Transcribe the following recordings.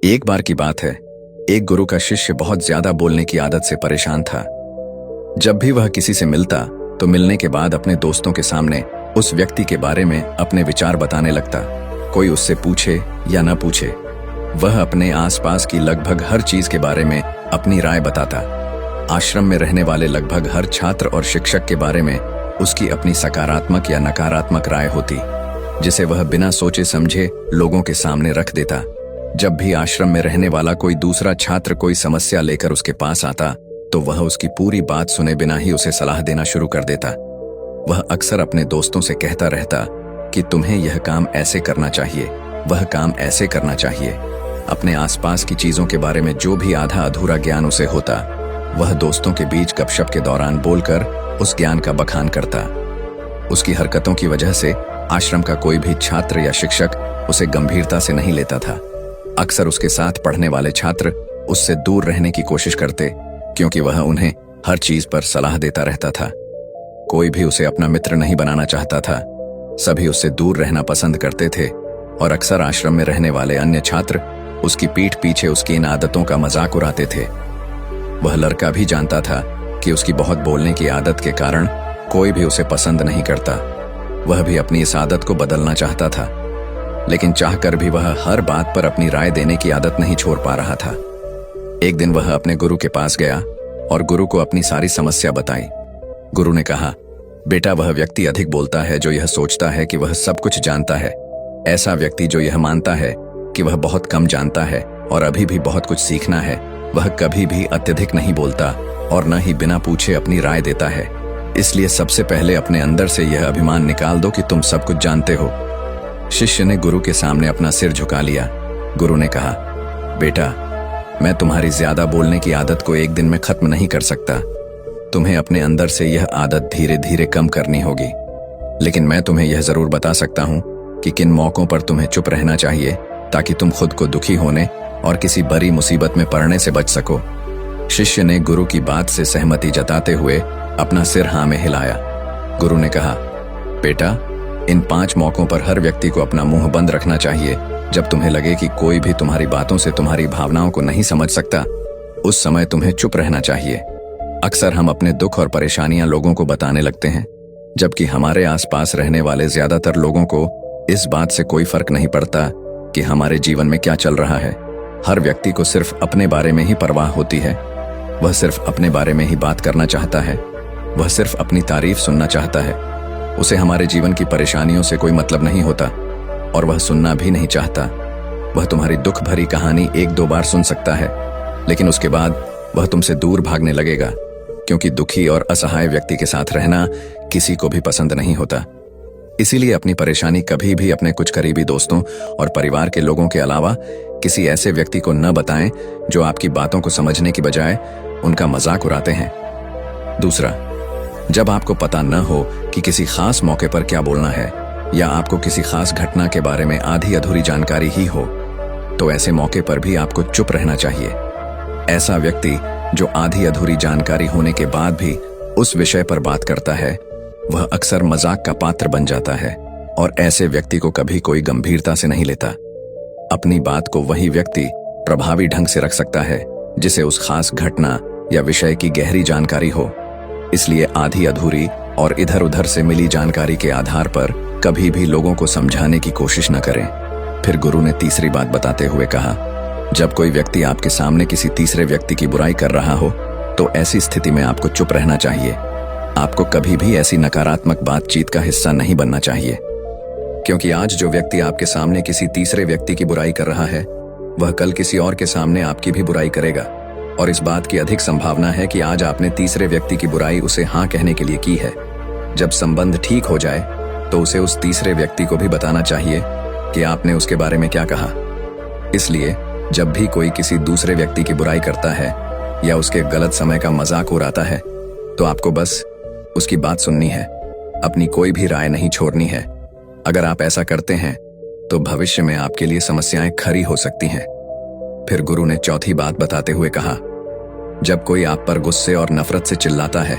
एक बार की बात है, एक गुरु का शिष्य बहुत ज्यादा बोलने की आदत से परेशान था। जब भी वह किसी से मिलता तो मिलने के बाद अपने दोस्तों के सामने उस व्यक्ति के बारे में अपने विचार बताने लगता। कोई उससे पूछे या न पूछे, वह अपने आसपास की लगभग हर चीज के बारे में अपनी राय बताता। आश्रम में रहने वाले लगभग हर छात्र और शिक्षक के बारे में उसकी अपनी सकारात्मक या नकारात्मक राय होती, जिसे वह बिना सोचे समझे लोगों के सामने रख देता। जब भी आश्रम में रहने वाला कोई दूसरा छात्र कोई समस्या लेकर उसके पास आता तो वह उसकी पूरी बात सुने बिना ही उसे सलाह देना शुरू कर देता। वह अक्सर अपने दोस्तों से कहता रहता कि तुम्हें यह काम ऐसे करना चाहिए, वह काम ऐसे करना चाहिए। अपने आसपास की चीजों के बारे में जो भी आधा अधूरा ज्ञान उसे होता, वह दोस्तों के बीच गपशप के दौरान बोलकर उस ज्ञान का बखान करता। उसकी हरकतों की वजह से आश्रम का कोई भी छात्र या शिक्षक उसे गंभीरता से नहीं लेता था। अक्सर उसके साथ पढ़ने वाले छात्र उससे दूर रहने की कोशिश करते, क्योंकि वह उन्हें हर चीज पर सलाह देता रहता था। कोई भी उसे अपना मित्र नहीं बनाना चाहता था। सभी उससे दूर रहना पसंद करते थे और अक्सर आश्रम में रहने वाले अन्य छात्र उसकी पीठ पीछे उसकी इन आदतों का मजाक उड़ाते थे। वह लड़का भी जानता था कि उसकी बहुत बोलने की आदत के कारण कोई भी उसे पसंद नहीं करता। वह भी अपनी इस आदत को बदलना चाहता था, लेकिन चाहकर भी वह हर बात पर अपनी राय देने की आदत नहीं छोड़ पा रहा था। एक दिन वह अपने गुरु के पास गया और गुरु को अपनी सारी समस्या बताई। गुरु ने कहा, बेटा, वह व्यक्ति अधिक बोलता है जो यह सोचता है कि वह सब कुछ जानता है। ऐसा व्यक्ति जो यह मानता है कि वह बहुत कम जानता है और अभी भी बहुत कुछ सीखना है, वह कभी भी अत्यधिक नहीं बोलता और न ही बिना पूछे अपनी राय देता है। इसलिए सबसे पहले अपने अंदर से यह अभिमान निकाल दो कि तुम सब कुछ जानते हो। शिष्य ने गुरु के सामने अपना सिर झुका लिया। गुरु ने कहा, बेटा, मैं तुम्हारी ज्यादा बोलने की आदत को एक दिन में खत्म नहीं कर सकता। तुम्हें अपने अंदर से यह आदत धीरे धीरे कम करनी होगी। लेकिन मैं तुम्हें यह जरूर बता सकता हूं कि किन मौकों पर तुम्हें चुप रहना चाहिए ताकि तुम खुद को दुखी होने और किसी बड़ी मुसीबत में पड़ने से बच सको। शिष्य ने गुरु की बात से सहमति जताते हुए अपना सिर हाँ में हिलाया। गुरु ने कहा, बेटा, इन 5 मौकों पर हर व्यक्ति को अपना मुंह बंद रखना चाहिए। जब तुम्हें लगे कि कोई भी तुम्हारी बातों से तुम्हारी भावनाओं को नहीं समझ सकता, उस समय तुम्हें चुप रहना चाहिए। अक्सर हम अपने दुख और परेशानियां लोगों को बताने लगते हैं, जबकि हमारे आसपास रहने वाले ज्यादातर लोगों को इस बात से कोई फर्क नहीं पड़ता कि हमारे जीवन में क्या चल रहा है। हर व्यक्ति को सिर्फ अपने बारे में ही परवाह होती है। वह सिर्फ अपने बारे में ही बात करना चाहता है। वह सिर्फ अपनी तारीफ सुनना चाहता है। उसे हमारे जीवन की परेशानियों से कोई मतलब नहीं होता और वह सुनना भी नहीं चाहता। वह तुम्हारी दुख भरी कहानी 1-2 बार सुन सकता है, लेकिन उसके बाद वह तुमसे दूर भागने लगेगा, क्योंकि दुखी और असहाय व्यक्ति के साथ रहना किसी को भी पसंद नहीं होता। इसीलिए अपनी परेशानी कभी भी अपने कुछ करीबी दोस्तों और परिवार के लोगों के अलावा किसी ऐसे व्यक्ति को न बताएं जो आपकी बातों को समझने की बजाय उनका मजाक उड़ाते हैं। दूसरा, जब आपको पता न हो कि किसी खास मौके पर क्या बोलना है या आपको किसी खास घटना के बारे में आधी अधूरी जानकारी ही हो, तो ऐसे मौके पर भी आपको चुप रहना चाहिए। ऐसा व्यक्ति जो आधी अधूरी जानकारी होने के बाद भी उस विषय पर बात करता है, वह अक्सर मजाक का पात्र बन जाता है और ऐसे व्यक्ति को कभी कोई गंभीरता से नहीं लेता। अपनी बात को वही व्यक्ति प्रभावी ढंग से रख सकता है जिसे उस खास घटना या विषय की गहरी जानकारी हो। इसलिए आधी अधूरी और इधर उधर से मिली जानकारी के आधार पर कभी भी लोगों को समझाने की कोशिश न करें। फिर गुरु ने तीसरी बात बताते हुए कहा, जब कोई व्यक्ति आपके सामने किसी तीसरे व्यक्ति की बुराई कर रहा हो तो ऐसी स्थिति में आपको चुप रहना चाहिए। आपको कभी भी ऐसी नकारात्मक बातचीत का हिस्सा नहीं बनना चाहिए, क्योंकि आज जो व्यक्ति आपके सामने किसी तीसरे व्यक्ति की बुराई कर रहा है, वह कल किसी और के सामने आपकी भी बुराई करेगा। और इस बात की अधिक संभावना है कि आज आपने तीसरे व्यक्ति की बुराई उसे हाँ कहने के लिए की है। जब संबंध ठीक हो जाए तो उसे उस तीसरे व्यक्ति को भी बताना चाहिए कि आपने उसके बारे में क्या कहा। इसलिए जब भी कोई किसी दूसरे व्यक्ति की बुराई करता है या उसके गलत समय का मजाक उड़ाता है, तो आपको बस उसकी बात सुननी है, अपनी कोई भी राय नहीं छोड़नी है। अगर आप ऐसा करते हैं तो भविष्य में आपके लिए समस्याएं खड़ी हो सकती हैं। फिर गुरु ने चौथी बात बताते हुए कहा, जब कोई आप पर गुस्से और नफरत से चिल्लाता है,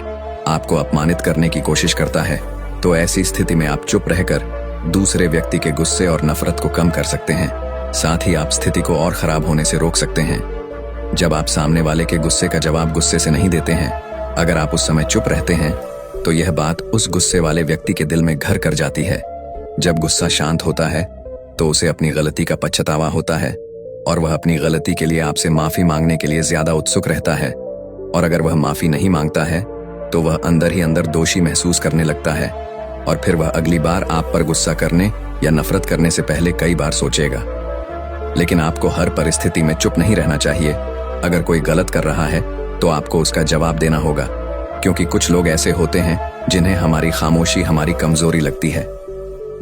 आपको अपमानित करने की कोशिश करता है, तो ऐसी स्थिति में आप चुप रहकर दूसरे व्यक्ति के गुस्से और नफरत को कम कर सकते हैं। साथ ही आप स्थिति को और खराब होने से रोक सकते हैं। जब आप सामने वाले के गुस्से का जवाब गुस्से से नहीं देते हैं, अगर आप उस समय चुप रहते हैं तो यह बात उस गुस्से वाले व्यक्ति के दिल में घर कर जाती है। जब गुस्सा शांत होता है तो उसे अपनी गलती का पछतावा होता है और वह अपनी गलती के लिए आपसे माफी मांगने के लिए ज्यादा उत्सुक रहता है। और अगर वह माफी नहीं मांगता है तो वह अंदर ही अंदर दोषी महसूस करने लगता है और फिर वह अगली बार आप पर गुस्सा करने या नफरत करने से पहले कई बार सोचेगा। लेकिन आपको हर परिस्थिति में चुप नहीं रहना चाहिए। अगर कोई गलत कर रहा है तो आपको उसका जवाब देना होगा, क्योंकि कुछ लोग ऐसे होते हैं जिन्हें हमारी खामोशी हमारी कमजोरी लगती है।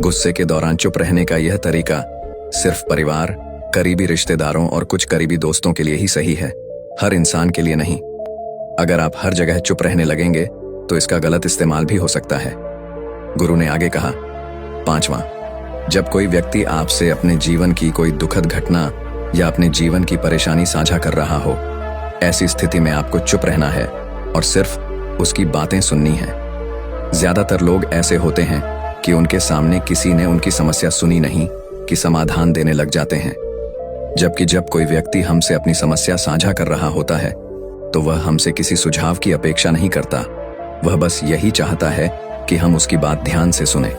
गुस्से के दौरान चुप रहने का यह तरीका सिर्फ परिवार, करीबी रिश्तेदारों और कुछ करीबी दोस्तों के लिए ही सही है, हर इंसान के लिए नहीं। अगर आप हर जगह चुप रहने लगेंगे तो इसका गलत इस्तेमाल भी हो सकता है। गुरु ने आगे कहा, 5वां, जब कोई व्यक्ति आपसे अपने जीवन की कोई दुखद घटना या अपने जीवन की परेशानी साझा कर रहा हो, ऐसी स्थिति में आपको चुप रहना है और सिर्फ उसकी बातें सुननी है। ज्यादातर लोग ऐसे होते हैं कि उनके सामने किसी ने उनकी समस्या सुनी नहीं कि समाधान देने लग जाते हैं। जबकि जब कोई व्यक्ति हमसे अपनी समस्या साझा कर रहा होता है तो वह हमसे किसी सुझाव की अपेक्षा नहीं करता, वह बस यही चाहता है कि हम उसकी बात ध्यान से सुने।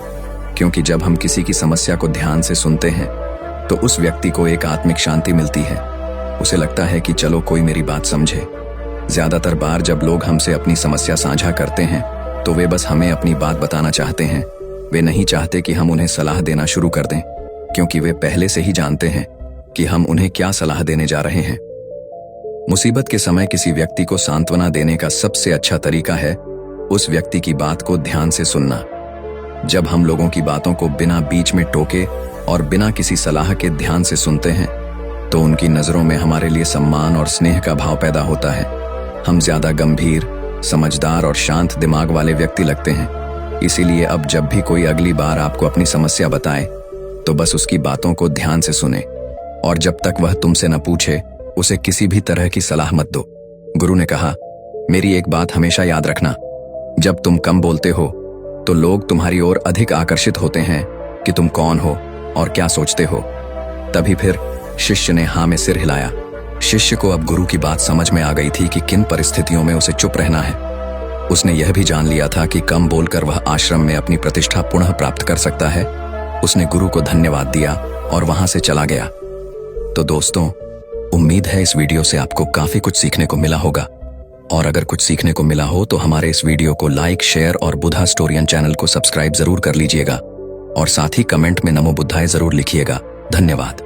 क्योंकि जब हम किसी की समस्या को ध्यान से सुनते हैं तो उस व्यक्ति को एक आत्मिक शांति मिलती है। उसे लगता है कि चलो कोई मेरी बात समझे। ज्यादातर बार जब लोग हमसे अपनी समस्या साझा करते हैं तो वे बस हमें अपनी बात बताना चाहते हैं। वे नहीं चाहते कि हम उन्हें सलाह देना शुरू कर दें, क्योंकि वे पहले से ही जानते हैं कि हम उन्हें क्या सलाह देने जा रहे हैं। मुसीबत के समय किसी व्यक्ति को सांत्वना देने का सबसे अच्छा तरीका है उस व्यक्ति की बात को ध्यान से सुनना। जब हम लोगों की बातों को बिना बीच में टोके और बिना किसी सलाह के ध्यान से सुनते हैं तो उनकी नजरों में हमारे लिए सम्मान और स्नेह का भाव पैदा होता है। हम ज्यादा गंभीर, समझदार और शांत दिमाग वाले व्यक्ति लगते हैं। इसीलिए अब जब भी कोई अगली बार आपको अपनी समस्या बताए तो बस उसकी बातों को ध्यान से सुने, और जब तक वह तुमसे न पूछे उसे किसी भी तरह की सलाह मत दो। गुरु ने कहा, मेरी एक बात हमेशा याद रखना, जब तुम कम बोलते हो तो लोग तुम्हारी ओर अधिक आकर्षित होते हैं कि तुम कौन हो और क्या सोचते हो। तभी फिर शिष्य ने हाँ में सिर हिलाया। शिष्य को अब गुरु की बात समझ में आ गई थी कि किन परिस्थितियों में उसे चुप रहना है। उसने यह भी जान लिया था कि कम बोलकर वह आश्रम में अपनी प्रतिष्ठा पुनः प्राप्त कर सकता है। उसने गुरु को धन्यवाद दिया और वहां से चला गया। तो दोस्तों, उम्मीद है इस वीडियो से आपको काफी कुछ सीखने को मिला होगा, और अगर कुछ सीखने को मिला हो तो हमारे इस वीडियो को लाइक, शेयर और बुद्धा स्टोरियन चैनल को सब्सक्राइब जरूर कर लीजिएगा, और साथ ही कमेंट में नमो बुद्धाय जरूर लिखिएगा। धन्यवाद।